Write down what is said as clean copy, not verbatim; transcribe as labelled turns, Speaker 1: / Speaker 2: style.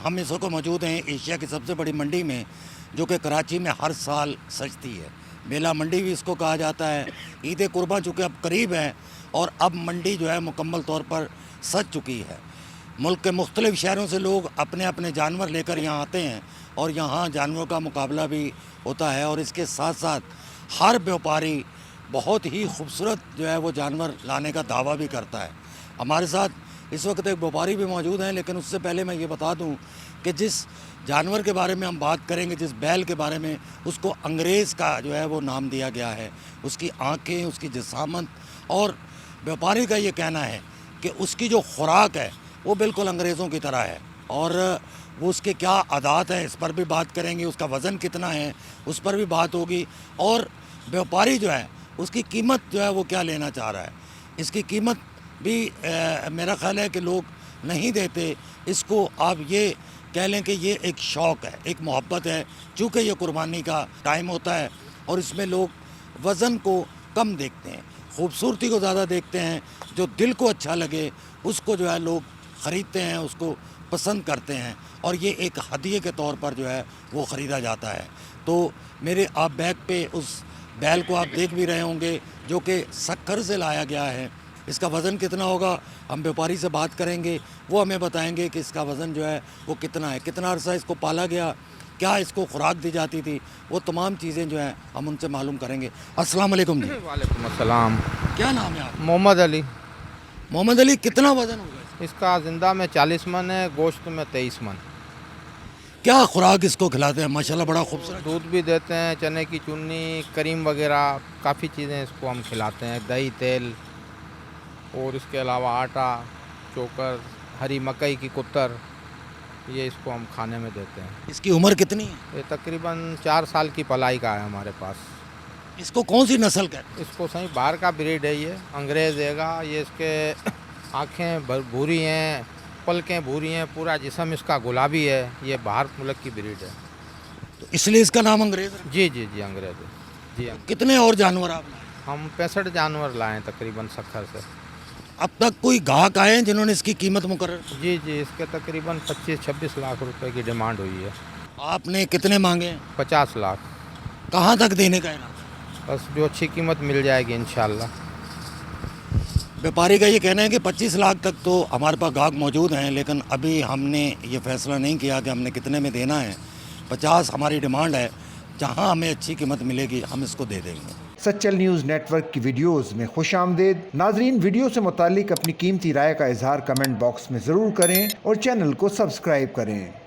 Speaker 1: हम इस वक्त मौजूद हैं एशिया की सबसे बड़ी मंडी में, जो कि कराची में हर साल सजती है। बेला मंडी भी इसको कहा जाता है। ईद कुर्बा चूँकि अब करीब है और अब मंडी जो है मुकम्मल तौर पर सज चुकी है। मुल्क के मुख्तलिफ़ शहरों से लोग अपने अपने जानवर लेकर यहाँ आते हैं और यहाँ जानवरों का मुकाबला भी होता है। और इसके साथ साथ हर व्यापारी बहुत ही खूबसूरत जो है वो जानवर लाने का दावा भी करता है। हमारे साथ इस वक्त एक व्यापारी भी मौजूद हैं, लेकिन उससे पहले मैं ये बता दूं कि जिस जानवर के बारे में हम बात करेंगे, जिस बैल के बारे में, उसको अंग्रेज़ का जो है वो नाम दिया गया है। उसकी आँखें, उसकी जिसामत, और व्यापारी का ये कहना है कि उसकी जो खुराक है वो बिल्कुल अंग्रेज़ों की तरह है। और वो उसके क्या आदात है इस पर भी बात करेंगे, उसका वज़न कितना है उस पर भी बात होगी, और व्यापारी जो है उसकी कीमत जो है वो क्या लेना चाह रहा है। इसकी कीमत भी मेरा ख़्याल है कि लोग नहीं देते इसको। आप ये कह लें कि ये एक शौक़ है, एक मोहब्बत है, चूँकि ये कुर्बानी का टाइम होता है और इसमें लोग वज़न को कम देखते हैं, खूबसूरती को ज़्यादा देखते हैं। जो दिल को अच्छा लगे उसको जो है लोग ख़रीदते हैं, उसको पसंद करते हैं, और ये एक हदिये के तौर पर जो है वो ख़रीदा जाता है। तो मेरे आप बैक पे उस बैल को आप देख भी रहे होंगे, जो कि सक्खर से लाया गया है। इसका वज़न कितना होगा, हम व्यापारी से बात करेंगे, वो हमें बताएंगे कि इसका वज़न जो है वो कितना है, कितना अरसा इसको पाला गया, क्या इसको खुराक दी जाती थी, वो तमाम चीज़ें जो हैं हम उनसे मालूम करेंगे। अस्सलाम वालेकुम जी।
Speaker 2: वालेकुम अस्सलाम।
Speaker 1: क्या नाम है आपका?
Speaker 2: मोहम्मद अली।
Speaker 1: मोहम्मद अली, कितना वज़न होगा?
Speaker 2: इसका ज़िंदा में 40 मन है, गोश्त में 23 मन।
Speaker 1: क्या खुराक इसको खिलाते हैं? माशाल्लाह बड़ा खूबसूरत।
Speaker 2: दूध भी देते हैं, चने की चुन्नी, करीम वगैरह काफ़ी चीज़ें इसको हम खिलाते हैं, दही, तेल, और इसके अलावा आटा, चोकर, हरी मकई की कुत्तर, ये इसको हम खाने में देते हैं।
Speaker 1: इसकी उम्र कितनी है?
Speaker 2: ये तकरीबन 4 साल की पलाई का है हमारे पास।
Speaker 1: इसको कौन सी नस्ल कहते हैं?
Speaker 2: इसको सही बाहर का ब्रीड है, ये अंग्रेज़ हैगा। ये इसके आँखें भूरी हैं, पलकें भूरी हैं, पूरा जिस्म इसका गुलाबी है। ये बाहर मुल्क की ब्रीड है।
Speaker 1: तो इसलिए इसका नाम अंग्रेज़ है?
Speaker 2: जी जी जी, अंग्रेज़ है जी।
Speaker 1: कितने और जानवर आप लाए?
Speaker 2: हम 65 जानवर लाए हैं तकरीबन सक्खर से।
Speaker 1: अब तक कोई ग्राहक आए हैं जिन्होंने इसकी कीमत मुकर्रर?
Speaker 2: जी जी, इसके तकरीबन 25-26 लाख रुपए की डिमांड हुई है।
Speaker 1: आपने कितने मांगे हैं?
Speaker 2: 50 लाख।
Speaker 1: कहाँ तक देने का इरादा?
Speaker 2: बस जो अच्छी कीमत मिल जाएगी इंशाल्लाह।
Speaker 1: व्यापारी का ये कहना है कि 25 लाख तक तो हमारे पास ग्राहक मौजूद हैं, लेकिन अभी हमने ये फैसला नहीं किया कि हमने कितने में देना है। 50 हमारी डिमांड है, जहाँ हमें अच्छी कीमत मिलेगी हम इसको दे देंगे।
Speaker 3: सच्चल न्यूज़ नेटवर्क की वीडियोस में खुशामदीद। नाजरीन, वीडियो से मुतालिक अपनी कीमती राय का इजहार कमेंट बॉक्स में ज़रूर करें और चैनल को सब्सक्राइब करें।